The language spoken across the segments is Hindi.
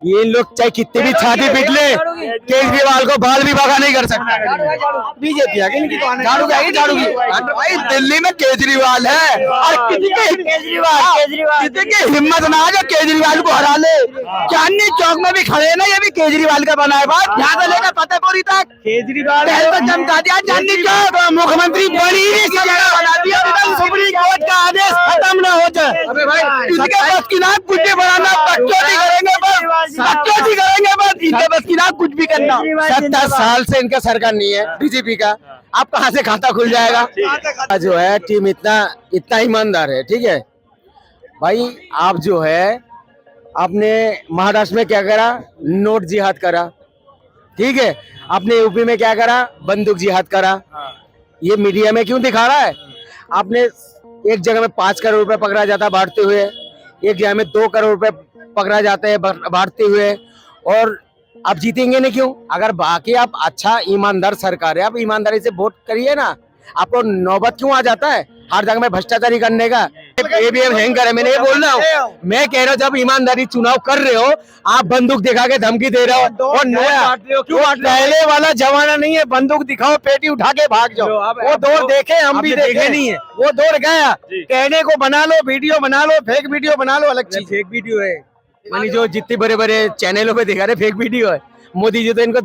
ये लोग चाहे कितने भी छाती पीट ले, केजरीवाल को बाल भी भगा नहीं कर सकता। बीजेपी आगे इनकी झाड़ू की आगे झाड़ू की। भाई दिल्ली में केजरीवाल है और किसी की हिम्मत ना है जो केजरीवाल को हरा ले। चांदनी चौक में भी खड़े हैं ना, ये भी केजरीवाल का बना है। बात यहाँ से लेकर फतेहपुरी तक केजरीवाल तो चमका दिया चांदनी चौक। तो मुख्यमंत्री बड़ी बना दिया, सुप्रीम कोर्ट का आदेश खत्म न हो जाए। अबे भाई किसके बस की ना कुछ भी बनाना, बच्चों की करेंगे बस, बच्चों की करेंगे बस, इनके बस की ना कुछ भी करना। 70 साल से इनका सरकार नहीं है बीजेपी का, आप कहाँ से खाता खुल जाएगा। जो है टीम इतना ईमानदार है, ठीक है भाई। आप जो है आपने महाराष्ट्र में क्या करा, नोट जिहाद करा, ठीक है। आपने यूपी में क्या करा, बंदूक जिहाद करा। ये मीडिया में क्यों दिखा रहा है। आपने एक जगह में 5 करोड़ रुपए पकड़ा जाता बांटते हुए, एक जगह में 2 करोड़ रुपए पकड़ा जाता है बांटते हुए, और आप जीतेंगे नहीं क्यों। अगर बाकी आप अच्छा ईमानदार सरकार है, आप ईमानदारी से वोट करिए ना। आपको नौबत क्यों आ जाता है हर जगह में भ्रष्टाचारी करने का। ABM हैंकर है, मैंने ये बोल रहा हूँ। मैं कह रहा हूँ जब ईमानदारी चुनाव कर रहे हो, आप बंदूक दिखा के धमकी दे रहे हो और नोट बांट रहे हो। क्यों पहले वाला जमाना नहीं है, बंदूक दिखाओ पेटी उठा के भाग जाओ। वो दौर देखे, हम भी देखे नहीं है, वो दौर गया। कहने को बना लो, वीडियो बना लो, फेक वीडियो बना लो, अलग चीज। फेक वीडियो है मानी जो जितने बड़े बड़े चैनलों पे दिखा रहे फेक वीडियो है। मोदी जी तो इनको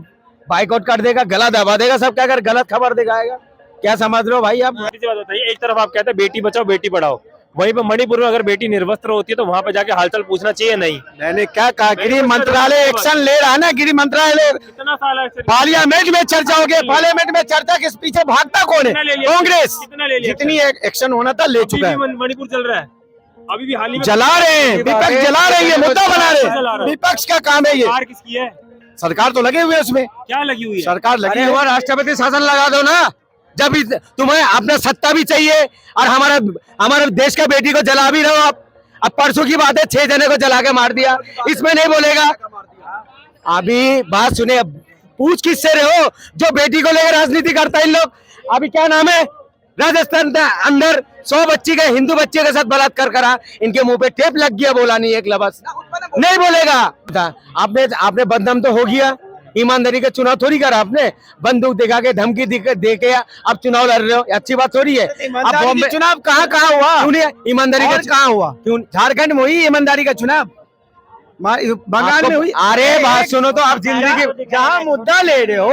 बाइकआउट कर देगा, गला दबा देगा सबका अगर गलत खबर दिखाएगा। क्या समझ रहे हो भाई आप। बात बताइए, एक तरफ आप कहते हैं बेटी बचाओ बेटी पढ़ाओ, वहीं पर मणिपुर में अगर बेटी निर्वस्त्र होती है तो वहां पे जाके हालचाल पूछना चाहिए नहीं। मैंने क्या कहा, गृह मंत्रालय एक्शन ले रहा है ना। गृह मंत्रालय कितना साल है पार्लियामेंट में चर्चा हो गई, पार्लियामेंट में चर्चा के पीछे भागता कौन है, कांग्रेस। जितनी एक्शन होना था ले चुका है। मणिपुर चल रहा है अभी भी, हाल ही में जला रहे हैं, विपक्ष जला रहे हैं, मुद्दा बना रहे हैं। विपक्ष का काम है ये। सरकार किसकी है, सरकार तो लगे हुए उसमें। क्या लगी हुई है सरकार लगी हुआ, राष्ट्रपति शासन लगा दो ना। जब तुम्हें अपना सत्ता भी चाहिए और हमारे देश का बेटी को जला भी रहो आप। अब परसों की बात है 6 जने को जला के मार दिया, इसमें नहीं बोलेगा। अभी बात सुने, पूछ किससे रहे हो जो बेटी को लेकर राजनीति करता है इन लोग। अभी क्या नाम है, राजस्थान के अंदर 100 बच्ची के हिंदू बच्चे के साथ बलात्कार करा, इनके मुंह पे टेप लग गया, बोला नहीं एक लफ्ज नहीं बोलेगा। आपने बदनाम तो हो गया। ईमानदारी का चुनाव थोड़ी करा आपने, बंदूक दिखा के धमकी दे के आप चुनाव लड़ रहे हो, अच्छी बात थोड़ी है। अब बॉम्बे चुनाव कहाँ हुआ, क्यों नहीं ईमानदारी का कहाँ हुआ, क्यों झारखंड में हुई ईमानदारी का चुनाव, बंगाल में हुई। अरे बात सुनो तो आप जिंदगी जहाँ मुद्दा ले रहे हो,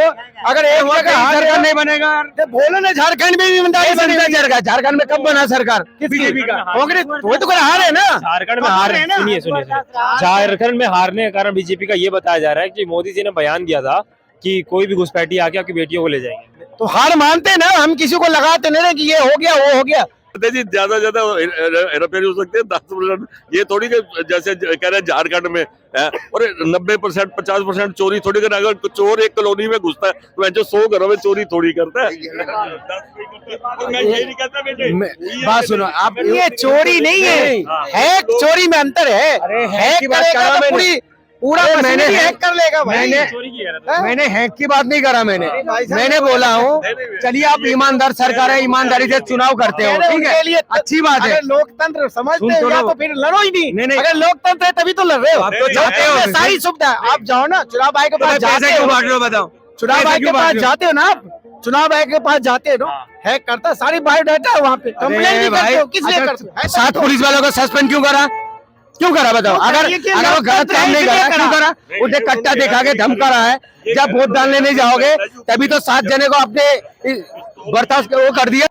अगर एक सरकार नहीं बनेगा तो बोलो ना झारखंड में ईमानदारी बनेगा। झारखंड में कब बना सरकार, बीजेपी का, कांग्रेस वो तो हार है ना। झारखंड में हार है, सुनिए झारखंड में हारने का कारण बीजेपी का ये बताया जा रहा है कि मोदी जी ने बयान दिया था कि कोई भी घुसपैठी आके आपकी बेटियों को ले जाएंगे। तो हार मानते ना, हम किसी को लगाते नहीं कि ये हो गया वो हो गया। जी ज्यादा हेराफेरी हो सकती है 10%। ये थोड़ी कि जैसे कह रहे हैं झारखंड में है, और 90% 50% चोरी थोड़ी कर। अगर चोर एक कॉलोनी में घुसता है तो जो 100 घरों में चोरी थोड़ी करता है। बात सुनो आप, ये चोरी नहीं है चोरी में अंतर है। हैक करेगा तो पूरा मैंने हैक कर लेगा भाई। मैंने हैक की बात नहीं करा, मैंने बोला हूँ चलिए आप ईमानदार सरकार है, ईमानदारी से चुनाव करते हो, ठीक है, अच्छी बात है। लोकतंत्र समझते हो तो फिर लड़ो ही नहीं। अगर लोकतंत्र है तभी तो लड़ रहे हो, आप तो जाते हो, सारी सुविधा। आप जाओ ना चुनाव आयोग के पास जाते हो, बताओ चुनाव आयोग के पास जाते हो ना आप, चुनाव आयोग के पास जाते हो ना, हैक करता सारी बायोडाटा है वहाँ पे, कंप्लेन भी करते हो। किस लिए करते हो? 7 पुलिस वालों को सस्पेंड क्यों करा बताओ। अगर वो गलत काम नहीं करा क्यों करा, उसे कट्टा दिखा के धमका रहा है। जब वोट डालने नहीं जाओगे तभी तो 7 जने को अपने बर्दाश्त वो कर दिया।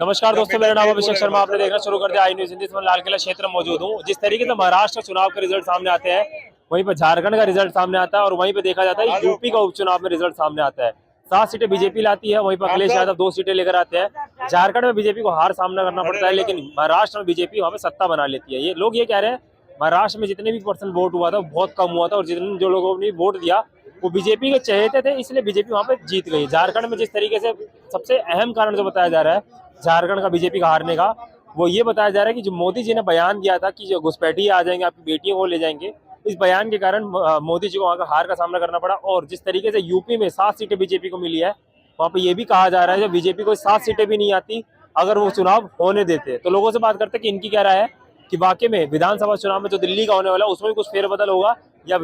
नमस्कार दोस्तों, मेरा नाम अभिषेक शर्मा, आपने देखना शुरू कर दिया आई न्यूज़ हिंदी। मैं लाल किला क्षेत्र में मौजूद हूँ। जिस तरीके से महाराष्ट्र चुनाव के रिजल्ट सामने आते हैं, वहीं पर झारखंड का रिजल्ट सामने आता है, और वहीं पे देखा जाता है यूपी का उपचुनाव में रिजल्ट सामने आता है। 7 सीटें बीजेपी लाती है, वहीं पर अखिलेश यादव 2 सीटें लेकर आते हैं। झारखंड में बीजेपी को हार सामना करना पड़ता है, लेकिन महाराष्ट्र में बीजेपी वहाँ पे सत्ता बना लेती है। ये लोग ये कह रहे हैं महाराष्ट्र में जितने भी % वोट हुआ था बहुत कम हुआ था, और जितने जो लोगों ने वोट दिया वो बीजेपी के चहेते थे, इसलिए बीजेपी वहाँ पे जीत गई। झारखंड में जिस तरीके से सबसे अहम कारण जो बताया जा रहा है झारखंड का बीजेपी का हारने का, वो ये बताया जा रहा है कि जो मोदी जी ने बयान दिया था कि जो घुसपैठी आ जाएंगे आपकी बेटियों को ले जाएंगे, इस बयान के कारण मोदी जी को वहाँ का हार का सामना करना पड़ा। और जिस तरीके से यूपी में 7 सीटें बीजेपी को मिली है, वहाँ पे ये भी कहा जा रहा है जब बीजेपी को 7 सीटें भी नहीं आती अगर वो चुनाव होने देते। तो लोगों से बात करते कि इनकी क्या राय है, कि वाकई में विधानसभा चुनाव में जो दिल्ली का होने वाला है उसमें भी कुछ फेरबदल होगा या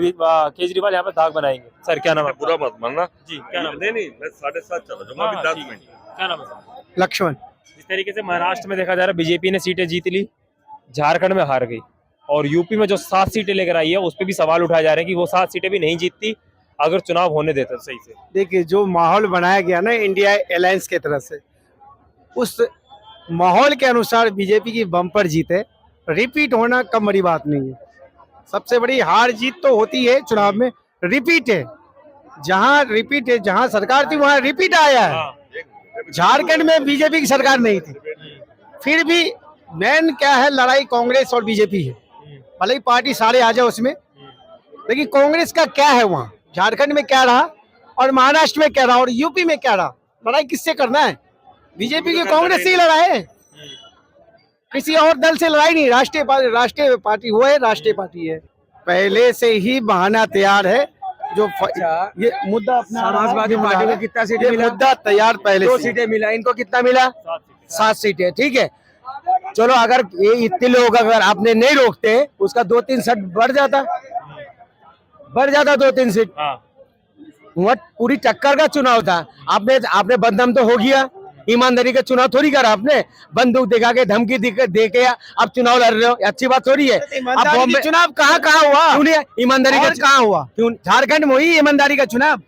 केजरीवाल यहाँ पे दाग बनाएंगे? सर क्या नाम है? पूरा मत मानना जी, क्या नाम है? नहीं मैं 7:30 चला जाऊंगा, अभी 10 मिनट। क्या नाम है सर? लक्ष्मण। जिस तरीके से महाराष्ट्र में देखा जा रहा है बीजेपी ने सीटें जीत ली, झारखंड में हार गई, और यूपी में जो 7 सीटें लेकर आई है उस पर भी सवाल उठाए जा रहे हैं कि वो 7 सीटें भी नहीं जीतती अगर चुनाव होने देते तो सही से। देखिए जो माहौल बनाया गया ना इंडिया अलायंस की तरफ से, उस माहौल के अनुसार बीजेपी की बम्पर जीत है। रिपीट होना कम बड़ी बात नहीं है। सबसे बड़ी हार जीत तो होती है चुनाव में, रिपीट है। जहां रिपीट है, जहां सरकार थी वहां रिपीट आया है। झारखंड में बीजेपी की सरकार नहीं थी, फिर भी मेन क्या है, लड़ाई कांग्रेस और बीजेपी है। भले ही पार्टी सारे आ जाए उसमें, लेकिन कांग्रेस का क्या है वहाँ, झारखंड में क्या रहा और महाराष्ट्र में क्या रहा और यूपी में क्या रहा। लड़ाई किससे करना है? बीजेपी की कांग्रेस से ही लड़ाई है, किसी और दल से लड़ाई नहीं। राष्ट्रीय पार्टी वो है, राष्ट्रीय पार्टी है। पहले से ही बहाना तैयार है। जो ये मुद्दा अपना समाजवादी पार्टी को कितना सीट ये मिला? मुद्दा तैयार पहले 2 से। सीटें मिला, इनको कितना मिला? 7 सीटें। ठीक है, चलो अगर ये इतने लोग अगर आपने नहीं रोकते उसका 2-3 सीट बढ़ जाता 2-3 सीट। वह पूरी टक्कर का चुनाव था। आपने बदनाम तो हो गया, ईमानदारी का चुनाव थोड़ी करा आपने। बंदूक दिखा के धमकी दे के आप चुनाव लड़ रहे हो, अच्छी बात थोड़ी है। अब बॉम्बे चुनाव कहाँ हुआ? क्यों नहीं ईमानदारी का कहाँ हुआ? क्यों? झारखंड में हुई ईमानदारी का चुनाव,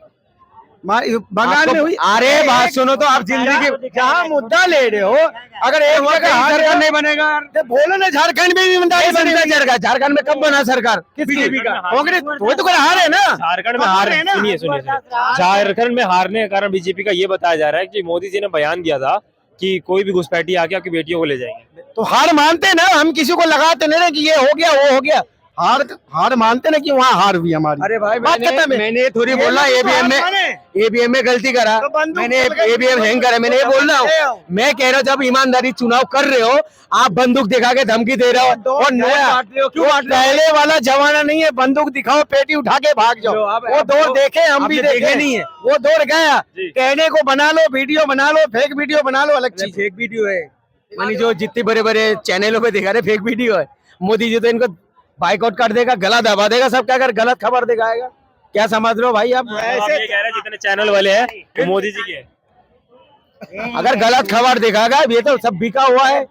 बंगाल में हुई। अरे बात सुनो तो, आप जिंदगी जहाँ मुद्दा ले रहे हो, अगर एक जगह हार सरकार गए नहीं बनेगा तो बोलो ना झारखंड में भी ईमानदारी बनेगी। झारखंड में कब बना सरकार? बीजेपी का कांग्रेस वो तो हार है ना। झारखंड में हार है ना। सुनिए झारखंड में हारने का कारण बीजेपी का ये बताया जा रहा है कि मोदी जी ने बयान दिया था कि कोई भी घुसपैठी आके आपकी बेटियों को ले जाएंगे। तो हार मानते ना, हम किसी को लगाते नहीं ना कि ये हो गया वो हो गया। हार मानते ना कि वहाँ हार हुई हमारी। अरे भाई बात खत्म है। मैंने थोड़ी बोला एबीएम में गलती करा, मैंने एबीएम हैंग करा, मैंने ये बोल रहा हूँ। मैं कह रहा हूँ जब ईमानदारी चुनाव कर रहे हो, आप बंदूक दिखा के धमकी दे रहे हो और नोट बांट रहे हो। क्यों बांट रहे हो? पहले वाला जमाना नहीं है, बंदूक दिखाओ पेटी उठा के भाग जाओ। वो दौर देखे, हम भी देखे नहीं है। वो दौर गया। कहने को बना लो, वीडियो बना लो, फेक वीडियो बना लो, अलग चीज। फेक वीडियो है, मानी जो जितने बड़े बड़े चैनलों पे दिखा रहे फेक वीडियो है। मोदी जी तो इनको बाइकआउट कर देगा, गला दबा देगा सबका अगर गलत खबर दिखाएगा। क्या समझ रहे हो भाई आप? ऐसे ये कह रहे हैं जितने चैनल वाले हैं वो मोदी जी के हैं। अगर गलत खबर दिखाएगा, ये तो सब बिका हुआ है।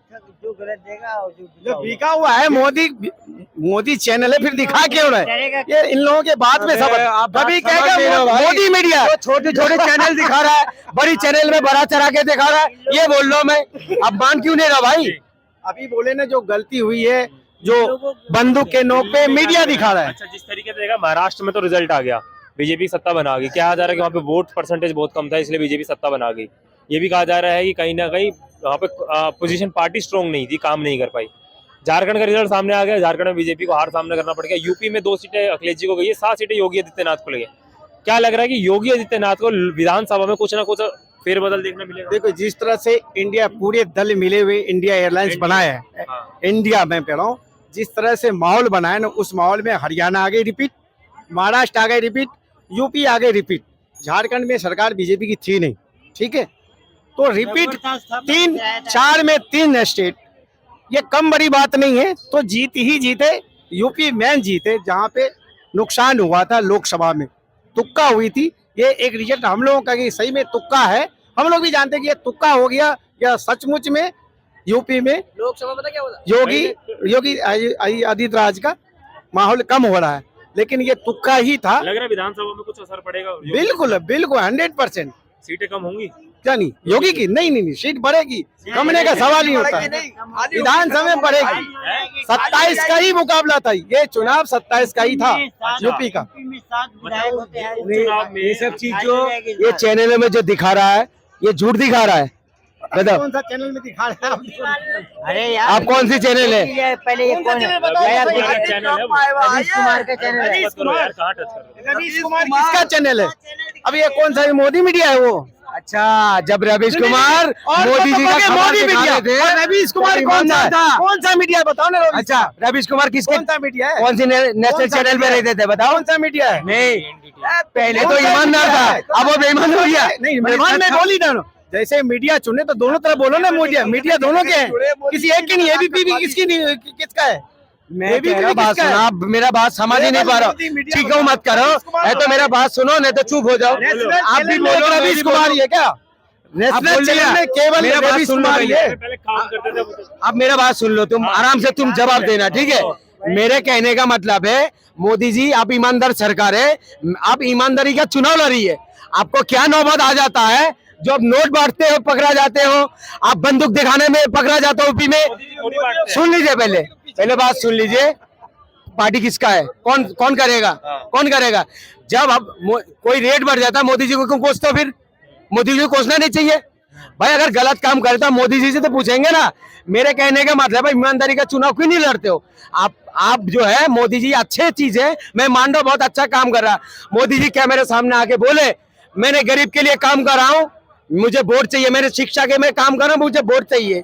जो बिका हुआ है मोदी चैनल है, फिर दिखा क्यों रहे? ये इन लोगों के बात में सब कभी कहेगा मोदी मीडिया छोटे छोटे चैनल दिखा रहा है, बड़ी चैनल में बड़ा चढ़ा के दिखा रहा है। ये बोल रहा हूँ मैं, अब मान क्यों नहीं रहा भाई? अभी बोले ना जो गलती हुई है, जो बंदूक के नोक पे मीडिया दिखा रहा है। अच्छा, जिस तरीके से देखा महाराष्ट्र में तो रिजल्ट आ गया, बीजेपी सत्ता बना गई। क्या जा रहा है कि वहाँ पे वोट परसेंटेज बहुत कम था इसलिए बीजेपी सत्ता बना गई। ये भी कहा जा रहा है कि कहीं ना कहीं वहाँ पे पोजीशन पार्टी स्ट्रॉन्ग नहीं थी, काम नहीं कर पाई। झारखंड का रिजल्ट सामने आ गया, झारखंड में बीजेपी को हार सामना करना पड़ गया। यूपी में 2 सीटें अखिलेश जी को गई है, 7 सीटें योगी आदित्यनाथ को लगे। क्या लग रहा है कि योगी आदित्यनाथ को विधानसभा में कुछ ना कुछ फेरबदल देखने मिलेगा? देखो जिस तरह से इंडिया पूरे दल मिले हुए इंडिया एयरलाइंस बनाया है, इंडिया में कह रहा हूँ, जिस तरह से माहौल बनाया ना, उस माहौल में हरियाणा आ गई रिपीट, महाराष्ट्र आ गए रिपीट, यूपी आ गए रिपीट। झारखंड में सरकार बीजेपी की थी नहीं, ठीक है, तो रिपीट 4 में 3 स्टेट, ये कम बड़ी बात नहीं है। तो जीत ही जीते, यूपी मेन जीते, जहाँ पे नुकसान हुआ था लोकसभा में, तुक्का हुई थी। ये एक रिजल्ट हम लोगों का कि सही में तुक्का है। हम लोग भी जानते हैं कि ये तुक्का हो गया या सचमुच में यूपी में लोकसभा में क्या होता? योगी आदित्यनाथ का माहौल कम हो रहा है, लेकिन ये तुक्का ही था। लग रहा है विधानसभा में कुछ असर पड़ेगा? बिल्कुल बिल्कुल 100%। सीटें कम होंगी क्या? नहीं योगी की नहीं सीट बढ़ेगी, कमने का सवाल ही होता है। विधानसभा में बढ़ेगी। 27 का ही मुकाबला था, ये चुनाव 27 का ही था यूपी का। ये सब चीज जो ये चैनलों में जो दिखा रहा है, ये झूठ दिखा रहा है। बताओ कौन सा चैनल में दिखा रहे हैं? अरे यार, आप कौन सी चैनल है? पहले ये कौन है? रवीश कुमार का चैनल है। रवीश कुमार किसका चैनल है? अब ये कौन सा मोदी मीडिया है वो? अच्छा, जब रवीश कुमार और मोदी जी का मोदी मीडिया, और रवीश कुमार कौन सा था? कौन सा मीडिया बताओ ना? अच्छा, रवीश कुमार किसके कौन सा मीडिया है? कौन सी नेशनल चैनल पे रहते थे बताओ? कौन सा मीडिया है? नहीं, पहले तो ईमानदार था, अब वो बेईमान हो गया। नहीं बेईमान में बोली ना, जैसे मीडिया चुने तो दोनों तरफ बोलो ना। मीडिया दोनों के हैं, किसी एक के नहीं। एबीपी भी किसकी नहीं, किसका है? मैं कह रहा बात सुनो, आप मेरा बात समझ ही नहीं पा रहा। ठीक है, मत करो, है तो मेरा बात सुनो, नहीं तो चुप हो जाओ। आप भी बोलो, रवीश कुमार ये क्या नेशनल चैनल में केवल रवीश कुमार ये। पहले काम करते थे। अब मेरा बात सुन लो, तुम आराम से तुम जवाब देना, ठीक है? मेरे कहने का मतलब है मोदी जी, आप ईमानदार सरकार है, आप ईमानदारी का चुनाव लड़ी है। आपको क्या नौबत आ जाता है जो आप नोट बांटते हो पकड़ा जाते हो, आप बंदूक दिखाने में पकड़ा जाते हो यूपी में। सुन लीजिए, पहले बात सुन लीजिए, पार्टी किसका है, कौन करेगा, कौन करेगा? जब अब कोई रेट बढ़ जाता है, मोदी जी को क्यों कोसते हो? फिर मोदी जी को कोसना नहीं चाहिए भाई। अगर गलत काम करता मोदी जी से तो पूछेंगे ना। मेरे कहने का मतलब है ईमानदारी का चुनाव क्यों नहीं लड़ते हो आप जो है? मोदी जी अच्छे चीज है, मैं मान रहा हूं, बहुत अच्छा काम कर रहा। मोदी जी क्या मेरे सामने आके बोले, मैंने गरीब के लिए काम कर रहा हूं, मुझे वोट चाहिए। मैंने शिक्षा के में काम कर रहा हूं, मुझे वोट चाहिए।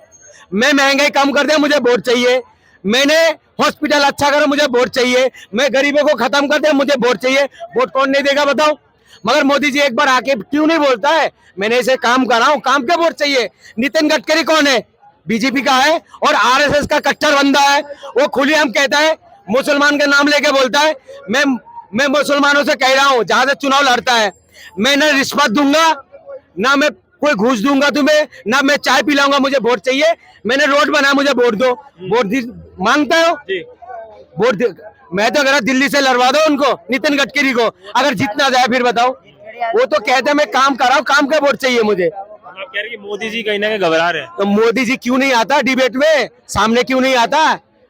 मैं महंगाई कम कर दिया, मुझे वोट चाहिए। मैंने हॉस्पिटल अच्छा करा, मुझे वोट चाहिए। मैं गरीबों को खत्म कर दिया, मुझे वोट चाहिए। वोट कौन नहीं देगा बताओ? मगर मोदी जी एक बार आके क्यों नहीं बोलता है मैंने इसे काम कर रहा हूं, काम के वोट चाहिए? नितिन गडकरी कौन है? बीजेपी का है और आरएसएस का कट्टर बंदा है। वो खुलेआम कहता है, मुसलमान का नाम लेके बोलता है, मैं मुसलमानों से कह रहा हूं जहां से चुनाव लड़ता है, मैं न रिश्वत दूंगा, ना मैं कोई घूस दूंगा तुम्हें, ना मैं चाय पिलाऊंगा, मुझे वोट चाहिए। मैंने रोड बनाया, मुझे वोट दो। वोट मांगता हो? वोट मैं तो अगर दिल्ली से लड़वा दो उनको, नितिन गडकरी को, अगर जितना जाए फिर बताओ। वो तो कहते हैं मैं काम कर रहा हूँ, काम का वोट चाहिए मुझे। आप कह रहे हैं कि मोदी जी कहीं ना कहीं घबरा रहे हैं। तो मोदी जी क्यों नहीं आता डिबेट में, सामने क्यों नहीं आता?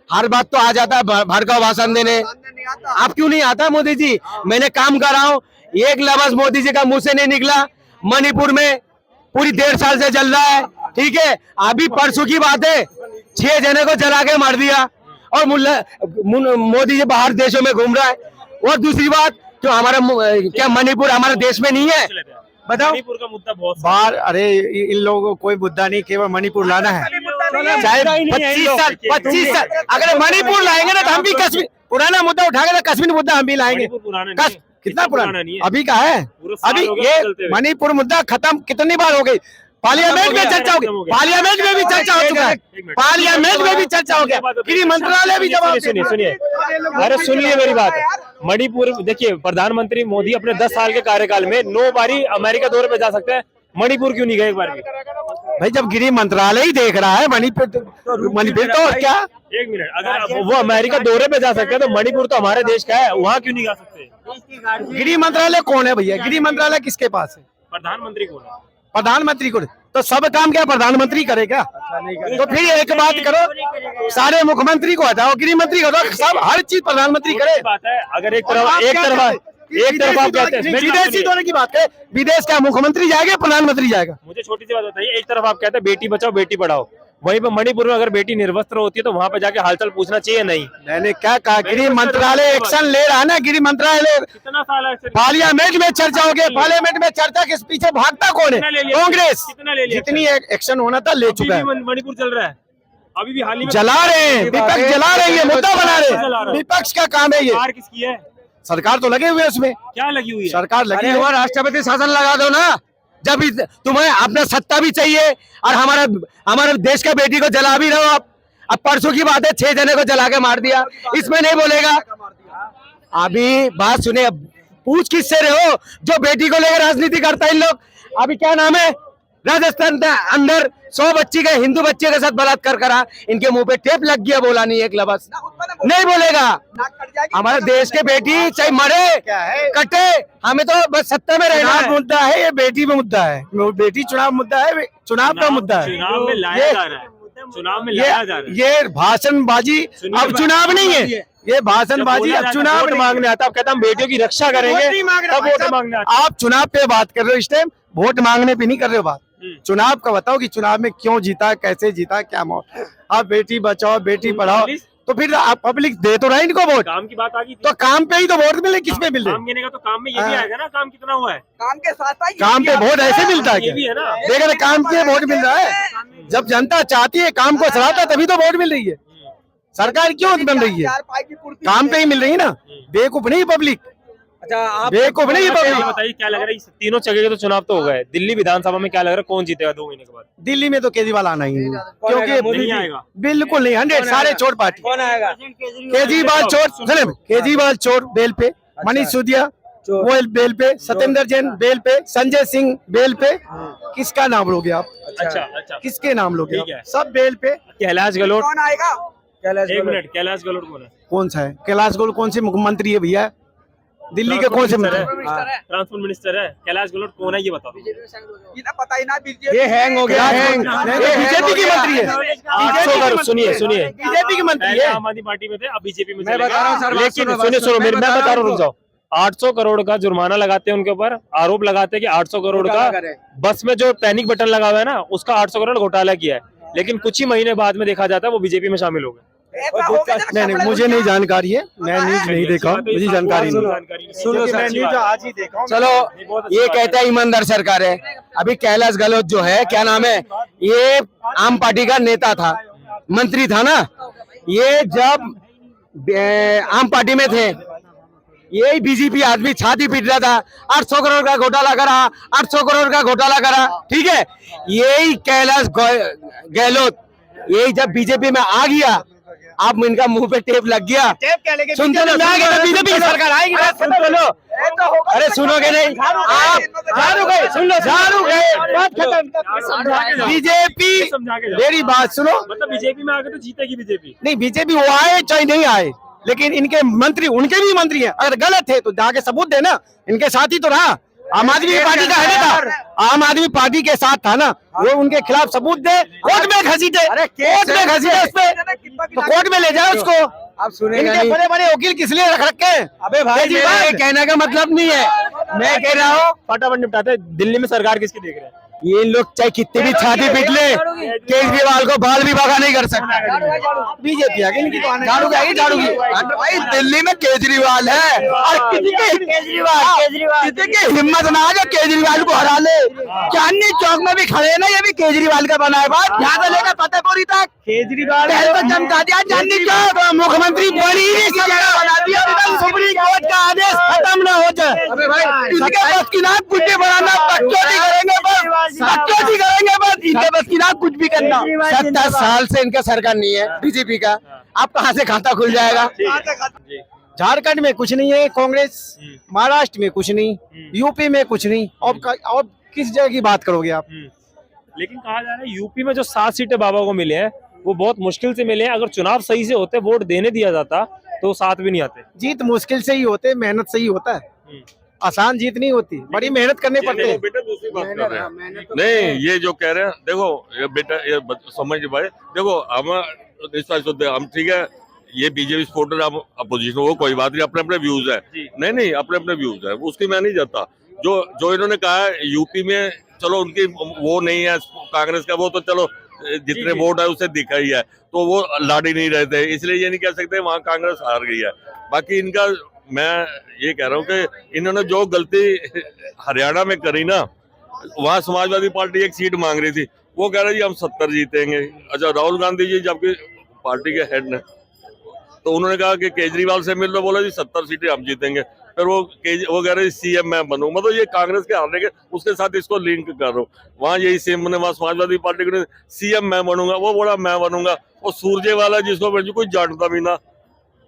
हर बात तो आ जाता है भड़काऊ भाषण देने, आप क्यों नहीं आता मोदी जी? मैंने काम कर रहा हूँ, एक लफ्ज मोदी जी का मुंह से नहीं निकला। मणिपुर में पूरी 1.5 साल से चल रहा है, ठीक है? अभी परसों की बात है, 6 जने को जला के मार दिया और मोदी जी बाहर देशों में घूम रहा है। और दूसरी बात, जो हमारा क्या मणिपुर हमारे देश में नहीं है? बताओ। मणिपुर का मुद्दा बहुत बाहर, अरे इन लोगों को कोई मुद्दा नहीं, केवल मणिपुर लाना है। चाहे 25 साल अगर मणिपुर लाएंगे ना तो हम भी कश्मीर, पुराना मुद्दा उठाएंगे तो कश्मीर मुद्दा हम भी लाएंगे। कितना पुराना अभी का है? अभी ये मणिपुर मुद्दा खत्म कितनी बार हो गई? पार्लियामेंट में चर्चा हो गई, पार्लियामेंट में भी चर्चा हो चुका है, पार्लियामेंट में भी चर्चा हो गया, गृह मंत्रालय भी जवाब। सुनिए, अरे सुन लिए मेरी बात। मणिपुर देखिए, प्रधानमंत्री मोदी अपने 10 साल के कार्यकाल में 9 बारी अमेरिका दौरे पे जा सकते हैं, मणिपुर क्यों नहीं गए एक बार भी? भाई जब गृह मंत्रालय ही देख रहा है मणिपुर तो और क्या? एक मिनट, अगर वो अमेरिका दौरे पे जा सकते हैं तो मणिपुर तो हमारे देश का है, वहाँ क्यों नहीं जा सकते? गृह मंत्रालय कौन है भैया? गृह मंत्रालय किसके पास है? प्रधानमंत्री कौन है? प्रधानमंत्री को। तो सब काम क्या प्रधानमंत्री करेगा? तो फिर एक बात करो, सारे मुख्यमंत्री को हटाओ, गृह मंत्री को हटाओ, सब हर चीज प्रधानमंत्री करे। बात है, अगर एक तरफ आप कहते हैं विदेशी दौरे की बात है, विदेश का मुख्यमंत्री जाएगा, प्रधानमंत्री जाएगा? मुझे छोटी सी बात बताइए, एक तरफ आप कहते हैं बेटी बचाओ बेटी पढ़ाओ, वहीं पे मणिपुर में अगर बेटी निर्वस्त्र होती है तो वहाँ पे जाके हालचाल पूछना चाहिए नहीं? मैंने क्या कहा? गृह मंत्रालय एक्शन ले रहा है ना, गृह मंत्रालय। कितना साल है? पार्लियामेंट में चर्चा हो गई, पार्लियामेंट में चर्चा के पीछे भागता कौन है? कांग्रेस। कितना ले लिया? जितनी एक्शन होना था ले चुका है। मणिपुर चल रहा है, अभी भी हाल ही में जला रहे हैं, विपक्ष जला रही है, मुद्दा बना रहे हैं, विपक्ष का काम है ये। सरकार किसकी है? सरकार तो लगे हुए है उसमें। क्या लगी हुई है? सरकार लगी हुई है, राष्ट्रपति शासन लगा दो ना। जब तुम्हें अपना सत्ता भी चाहिए और हमारे देश का बेटी को जला भी रहे हो आप। अब परसों की बात है, 6 जने को जला के मार दिया, इसमें नहीं बोलेगा? अभी बात सुने, पूछ किससे रहे हो जो बेटी को लेकर राजनीति करता है इन लोग? अभी क्या नाम है, राजस्थान के अंदर 100 बच्ची के हिंदू बच्चे के साथ बलात्कार करा, इनके मुंह पे टेप लग गया, बोला नहीं एक लफ्ज, नहीं बोलेगा। हमारे देश के बेटी चाहे मरे कटे, हमें तो बस सत्ता में रहना है। मुद्दा है ये, बेटी में मुद्दा है, बेटी चुनाव मुद्दा है, चुनाव का मुद्दा है, चुनाव में लाया जा रहा है, चुनाव में लाया जा रहा है। ये भाषणबाजी अब चुनाव नहीं है, ये भाषणबाजी अब चुनाव मांगने आता है। कहता हम बेटियों की रक्षा करेंगे, तब वोट मांगने आता है। आप चुनाव पे बात कर रहे हो इस टाइम, वोट मांगने पे नहीं कर रहे हो बात। चुनाव का बताओ कि चुनाव में क्यों जीता, कैसे जीता, क्या मौत। आप बेटी बचाओ बेटी पढ़ाओ, तो फिर आप पब्लिक दे तो रहा है इनको वोट। काम की बात आ गई, तो काम पे ही तो वोट मिले, किस पे मिल रहे? काम देने का तो काम में ये भी आएगा ना, काम कितना हुआ है? काम के साथ काम पे वोट ऐसे मिलता है ये भी है क्या? ना, देख रहे काम पे वोट मिल रहा है। जब जनता चाहती है काम को सराहता तभी तो वोट मिल रही है। सरकार क्यों बन रही है? काम पे ही मिल रही है ना, बेवकूफ नहीं पब्लिक। अच्छा आप बेवकूफ नहीं, ये ये पब्लिक। बताइए क्या लग रहा है, तीनों जगह के तो चुनाव तो हो गए, दिल्ली विधानसभा में क्या लग रहा है कौन जीतेगा 2 महीने के बाद? दिल्ली में तो केजरीवाल आना ही है, क्योंकि नहीं आएगा। बिल्कुल नहीं, 100 सारे चोर पार्टी। कौन आएगा? केजरीवाल चोर, सुने, केजरीवाल चोर बेल पे, मनीष सिसोदिया वो बेल पे, सत्येंद्र जैन बेल पे, संजय सिंह बेल पे। किसका नाम लोगे आप? अच्छा किसके नाम लोगे ठीक है। आप? सब बेल पे। कैलाश गहलोत, कौन आएगा? एक मिनट, कैलाश गहलोत कौन है? कौन सा है कैलाश गौड़? कौन से मुख्यमंत्री है भैया? दिल्ली के कौन से मंत्री? ट्रांसपोर्ट मिनिस्टर है कैलाश गहलोत, कौन है ये बताओ? इतना पता ही ना बीजेपी। ये हैंग हो गया, हैंग। ये बीजेपी की मंत्री है, 800 करोड़, सुनिए बीजेपी की मंत्री पहले है। आम आदमी पार्टी में थे, अब बीजेपी में मैं बता रहा हूँ सर, बात लेकिन सुनो, सुनिए मैं मैं बता रहा हूँ, रुक जाओ। 800 करोड़ का जुर्माना लगाते हैं उनके ऊपर, आरोप लगाते हैं कि 800 करोड़ का बस में जो पैनिक बटन लगा हुआ है ना, उसका 800 करोड़ घोटाला किया है। लेकिन कुछ ही महीने बाद में देखा जाता है वो बीजेपी में शामिल हो गए। नहीं, मुझे नहीं जानकारी है, मैं न्यूज नहीं देखा हूँ, मुझे जानकारी नहीं। सुनो मैं न्यूज आज ही देखा हूँ। चलो, ये कहता है ईमानदार सरकार है। अभी कैलाश गहलोत जो है, क्या नाम है, ये आम पार्टी का नेता था, मंत्री था ना। ये जब आम पार्टी में थे, यही बीजेपी आदमी छाती पीट रहा था, 800 करोड़ का घोटाला करा, 800 करोड़ का घोटाला करा, ठीक है। यही कैलाश गहलोत, यही जब बीजेपी में आ गया, आप इनका मुंह पे टेप लग गया। सुनते लो, बीजेपी की सरकार आएगी, सुनते लो। अरे सुनोगे नहीं आप? झाड़ू गए, सुन लो, झाड़ू गए, बात खत्म। बीजेपी, मेरी बात सुनो, मतलब बीजेपी में आके तो जीतेगी बीजेपी। नहीं बीजेपी वो आए चाहे नहीं आए, लेकिन इनके मंत्री, उनके भी मंत्री हैं, अगर गलत है तो जाके सबूत देना। इनके साथ ही तो रहा, आम आदमी पार्टी का है था, आम आदमी पार्टी के साथ था ना, वो उनके खिलाफ सबूत दे, कोर्ट में घसीटे, कोर्ट में घसीटे उस पे, तो कोर्ट में ले जाओ उसको। आप सुने, इनके बड़े बड़े वकील किस लिए रख रखे हैं? अबे भाई, मेरे कहने का मतलब नहीं है, मैं कह रहा हूँ फटाफट निपटाते हैं। दिल्ली में सरकार किसकी देख रहे हैं? ये लोग चाहे कितनी भी छाती पीट ले, केजरीवाल को बाल भी भगा नहीं कर सकता। बीजेपी आ गई, झाड़ू की, झाड़ू की। भाई दिल्ली में केजरीवाल है, और किसी की हिम्मत ना जो केजरीवाल को हरा ले। चांदनी चौक में भी खड़े हैं ना, ये भी केजरीवाल का बना है। बात यहाँ से लेकर फतेहपुरी तक केजरीवाल तो चमका दिया। चांदनी चौक मुख्यमंत्री बड़ी जगह बना दिया, सुप्रीम कोर्ट का आदेश खत्म न हो जाए। इनके बस की ना कुछ भी बनाना, बच्चों की करेंगे बस, बच्चों की करेंगे बस, इनके बस की ना कुछ भी करना। 70 साल से इनका सरकार नहीं है बीजेपी का, आप कहाँ से खाता खुल जाएगा? झारखंड में कुछ नहीं है कांग्रेस, महाराष्ट्र में कुछ नहीं, यूपी में कुछ नहीं, और किस जगह की बात करोगे आप? लेकिन कहा जा रहा है यूपी में जो 7 सीटें बाबा को मिले हैं वो बहुत मुश्किल से मिले हैं। अगर चुनाव सही से होते, वोट देने दिया जाता, तो 7 भी नहीं आते। जीत मुश्किल से ही होते, मेहनत से ही होता है, आसान जीत नहीं होती, बड़ी मेहनत करनी पड़ती है। बेटा दूसरी बात कर रहे हैं, नहीं ये जो कह रहे हैं, देखो ये बेटा, ये समझ भाई, देखो हम ठीक है, ये बीजेपी सपोर्टर, हम अपोजिशन, वो कोई बात नहीं, अपने अपने व्यूज है। नहीं अपने अपने व्यूज है, उसकी मैं नहीं जाता। जो इन्होंने कहा है यूपी में, चलो उनकी वो नहीं है कांग्रेस का, वो तो चलो जितने वोट है उससे दिखा ही है, तो वो लड़ ही नहीं रहते, इसलिए ये नहीं कह सकते वहाँ कांग्रेस हार गई है। बाकी इनका, मैं ये कह रहा हूँ कि इन्होंने जो गलती हरियाणा में करी ना, वहाँ समाजवादी पार्टी एक सीट मांग रही थी, वो कह रही जी हम 70 जीतेंगे। अच्छा, राहुल गांधी जी जबकि पार्टी के हेड ने, तो उन्होंने कहा कि केजरीवाल से मिल लो, बोला जी 70 सीटें हम जीतेंगे। फिर वो कह रहे सीएम मैं बनूंगा, मतलब ये कांग्रेस के हारने के उसके साथ इसको लिंक कर रहा हूँ। वहाँ यही सीएम ने, वहाँ समाजवादी पार्टी को सीएम मैं बनूंगा, वो बोला मैं बनूंगा। वो सूरजेवाला जिसको कोई जानता भी ना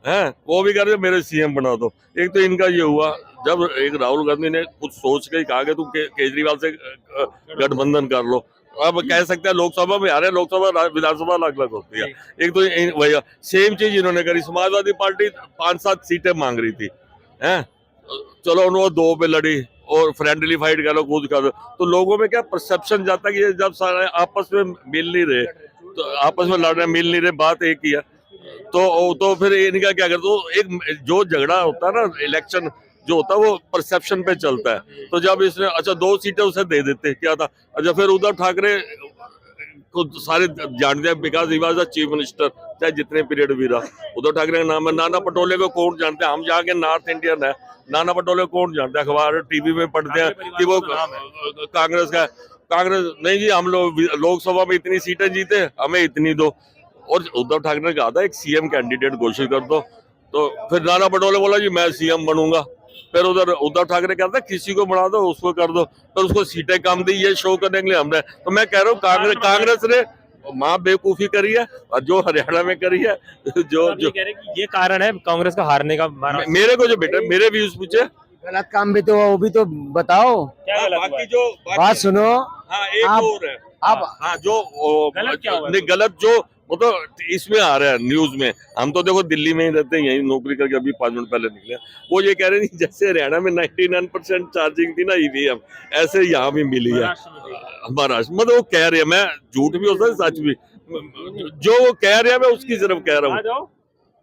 है, वो भी कह रहे मेरे सीएम बना दो। एक तो इनका ये हुआ, जब एक राहुल गांधी ने कुछ सोच के कहा कि तुम केजरीवाल से गठबंधन कर लो। अब कह सकते हैं लोकसभा में आ रहे, लोकसभा विधानसभा अलग अलग होती है। एक तो वही सेम चीज इन्होंने करी, समाजवादी पार्टी 5-7 सीटें मांग रही थी, हैं, चलो उन्होंने 2 पे लड़ी और फ्रेंडली फाइट कर लो, कूद कर लो। तो लोगों में क्या परसेप्शन जाता है कि जब सारे आपस में मिल नहीं रहे, तो आपस में लड़ रहे, मिल नहीं रहे, बात एक ही है, तो फिर इनका क्या करते, तो एक जो झगड़ा होता है ना, इलेक्शन जो होता है वो परसेप्शन पे चलता है। तो जब इसने अच्छा 2 सीटें उसे दे देते, क्या था, अच्छा फिर उद्धव ठाकरे को सारे जानते हैं, because he was the chief minister, चाहे जितने पीरियड भी रहा। उद्धव ठाकरे का नाम है, नाना पटोले को कौन जानते हैं, हम जहाँ के नॉर्थ इंडियन है, नाना पटोले को कौन जानते हैं, अखबार टीवी में पढ़ते हैं कि वो कांग्रेस का। कांग्रेस नहीं जी, हम लोग लोकसभा में इतनी सीटें जीते, हमें इतनी दो। और उद्धव ठाकरे ने कहा था एक सीएम कैंडिडेट घोषित कर दो, तो फिर नाना पटोले बोला जी मैं सीएम बनूंगा। फिर उधर उद्धव ठाकरे कहता है किसी को बढ़ा दो, उसको कर दो, फिर उसको सीटें कम दी, ये शो करने के लिए हमने। तो मैं कह रहा हूँ कांग्रेस ने माँ बेवकूफी करी है, और जो हरियाणा में करी है, जो ये कह रहे हैं कि ये कारण है कांग्रेस का हारने का महाराष्ट्र। मेरे को जो बेटा मेरे व्यूज पूछे, गलत काम भी तो वो भी तो बताओ, क्या गलत हुआ? बाकी जो बात सुनो। हाँ एक आप- और है, आप हाँ जो गलत क्या हुआ? नहीं गलत जो वो तो इसमें आ रहा है न्यूज में। हम तो देखो दिल्ली में ही रहते हैं, यही नौकरी करके अभी 5 मिनट पहले निकले। वो ये कह रहे हैं जैसे हरियाणा में 99% चार्जिंग थी ना ईवीएम, ऐसे यहाँ भी मिली है महाराष्ट्र। मतलब वो कह रहे हैं, मैं झूठ भी हो सकता है सच भी, जो वो कह रहे हैं मैं उसकी सिर्फ कह रहा आ हूँ। जाओ,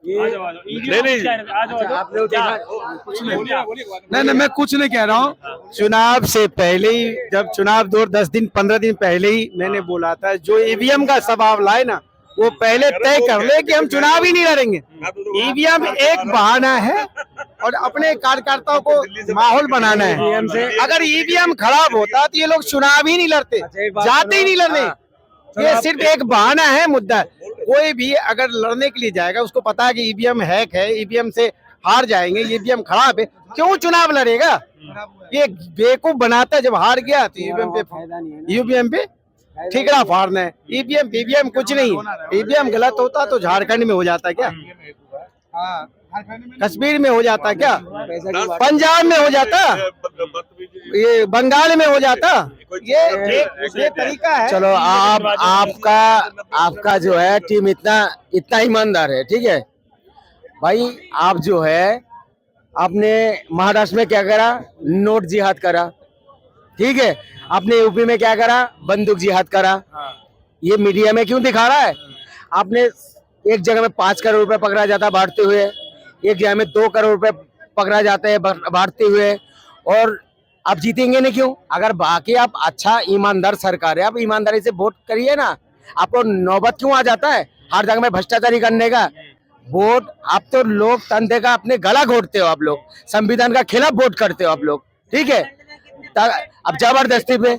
आ जाओ, आ जाओ। नहीं, नहीं। आ जाओ, आ जाओ। आप लोग क्या? नहीं मैं कुछ नहीं कह रहा हूँ। चुनाव से पहले ही, जब चुनाव 10 दिन 15 दिन पहले ही मैंने बोला था, जो ईवीएम का सवाल लाए ना, वो पहले तय कर ले कि हम चुनाव ही नहीं लड़ेंगे। ईवीएम एक बहाना है और अपने कार्यकर्ताओं को माहौल बनाना है। ईवीएम से अगर ईवीएम खराब होता तो ये लोग चुनाव ही नहीं लड़ते, जाते ही नहीं लड़ने। ये सिर्फ एक बहाना है, मुद्दा है। कोई भी अगर लड़ने के लिए जाएगा, उसको पता है कि ईवीएम हैक है, ईवीएम से हार जाएंगे, ईवीएम खराब है, क्यों चुनाव लड़ेगा? ये बेवकूफ बनाता है। जब हार गया तो ईवीएम पे ठिकरा फाड़ना है। ईवीएम कुछ नहीं, ईवीएम गलत होता तो झारखंड में हो जाता क्या, कश्मीर में हो जाता क्या, पंजाब में हो जाता, ये बंगाल में हो जाता। ये तरीका है। चलो आपका जो है टीम इतना ईमानदार है, ठीक है भाई। आप जो है आपने महाराष्ट्र में क्या करा, नोट जिहाद करा, ठीक है। आपने यूपी में क्या करा, बंदूक जिहाद करा। ये मीडिया में क्यों दिखा रहा है? आपने एक जगह में 5 करोड़ रुपए पकड़ा जाता बांटते हुए, एक जगह में 2 करोड़ रुपए पकड़ा जाते हैं बांटते हुए, और आप जीतेंगे नहीं क्यों? अगर बाकी आप अच्छा ईमानदार सरकार है, आप ईमानदारी से वोट करिए ना। आपको नौबत क्यों आ जाता है हर जगह में भ्रष्टाचारी करने का? वोट आप तो लोकतंत्र का अपने गला घोटते हो, आप लोग संविधान का खिलाफ वोट करते हो आप लोग, ठीक है। अब जबरदस्ती पे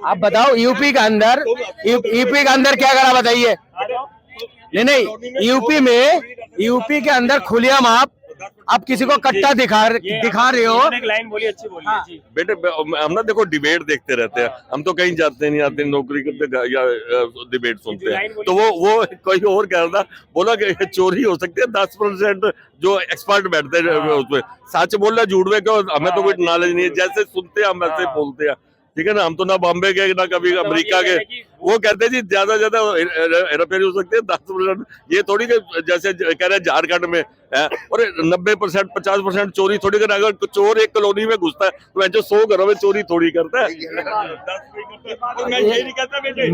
आप बताओ, यूपी के अंदर क्या करा बताइए? नहीं यूपी के अंदर खुलेआम आप किसी को कट्टा दिखा रहे हो। एक लाइन बोली, अच्छी बोली है जी। बेटे हम ना देखो डिबेट देखते रहते हैं, हम तो कहीं जाते नहीं आते, नौकरी करते या डिबेट सुनते हैं। तो वो कोई और कह रहा था, बोला कि चोरी हो सकती है 10% जो एक्सपर्ट बैठते हैं उसमें। सच बोल रहा है झूठ में क्यों? हमें तो कोई नॉलेज नहीं है, जैसे सुनते हैं हम वैसे बोलते हैं, ठीक है ना। हम तो ना बॉम्बे के ना कभी अमेरिका के। वो कहते हैं जी ज्यादा हेराफेरी हो सकती है 10%। ये थोड़ी कि जैसे कह रहे हैं झारखंड में है, और 90% 50% चोरी थोड़ी कर। अगर चोर एक कॉलोनी में घुसता है तो जो 100 घरों में चोरी थोड़ी करता है। मैं ये नहीं कहता बेटे,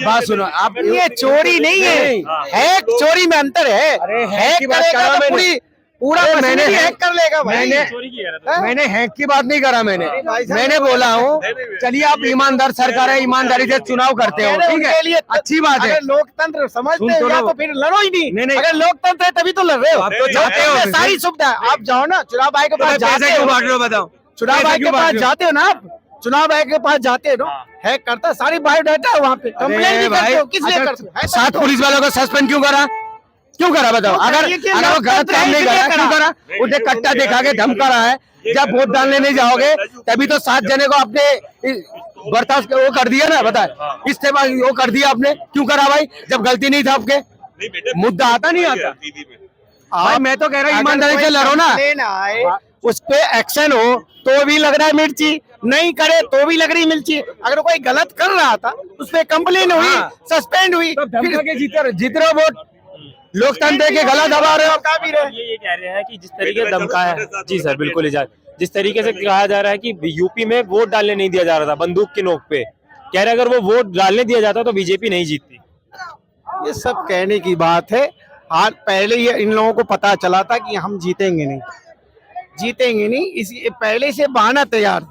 बात सुनो आप, ये चोरी नहीं है, हैक चोरी में अंतर है। हैक की बात करेगा करा तो मैंने। पूरा मैंने हैक कर लेगा भाई। चोरी की कह रहा था। मैंने हैक की बात नहीं करा, मैंने बोला हूँ चलिए आप ईमानदार सरकार है, ईमानदारी से चुनाव करते हो, ठीक है, उनके लिए अच्छी बात है। अगर लोकतंत्र समझते सुन हैं तो या लो। तो फिर लड़ो ही नहीं। नहीं। अगर लोकतंत्र है तभी तो लड़ रहे हो। आप तो जाते हो लोकतंत्र फिर। सारी सुविधा है। आप जाओ ना चुनाव आयोग के पास, जाते पैसे क्यों हो बांट रहे हो बताओ? चुनाव आयोग के पास जाते हो ना आप, चुनाव आयोग के पास जाते हो, हैक करता सारी बायोडाटा है वहाँ पे, कंप्लेन भी करते हो, किस लिए करते हो? 7 पुलिस वालों को सस्पेंड क्यों करा बताओ? अगर वो गलत काम नहीं करा क्यों करा? उन्हें कट्टा दिखा के धमका रहा है। जब वोट डालने नहीं जाओगे तभी तो 7 जने को आपने बर्दाश्त वो कर दिया ना, बताए इस्तेमाल वो कर दिया आपने, क्यों करा भाई? जब गलती नहीं था आपके, मुद्दा आता नहीं आता भाई। मैं तो कह रहा हूँ ईमानदारी से लड़ो ना, आए उस पे एक्शन हो तो भी लग रहा है मिर्ची, नहीं करे तो भी लग रही मिर्ची। अगर कोई गलत कर रहा था उस पे कंप्लेन हुई, सस्पेंड हुई, फिर जीत रहे वोट, लोकतंत्र के गला दबा रहे हो। ये कह रहे हैं कि जिस तरीके से धमकाया है, जी सर बिल्कुल इजाजत, जिस तरीके से कहा जा रहा है कि यूपी में वोट डालने नहीं दिया जा रहा था बंदूक की नोक पे, कह रहे अगर वो वोट डालने दिया जाता तो बीजेपी नहीं जीतती। ये सब कहने की बात है। आज पहले ही इन लोगों को पता चला था कि हम जीतेंगे नहीं, इसी पहले से बहाना तैयार।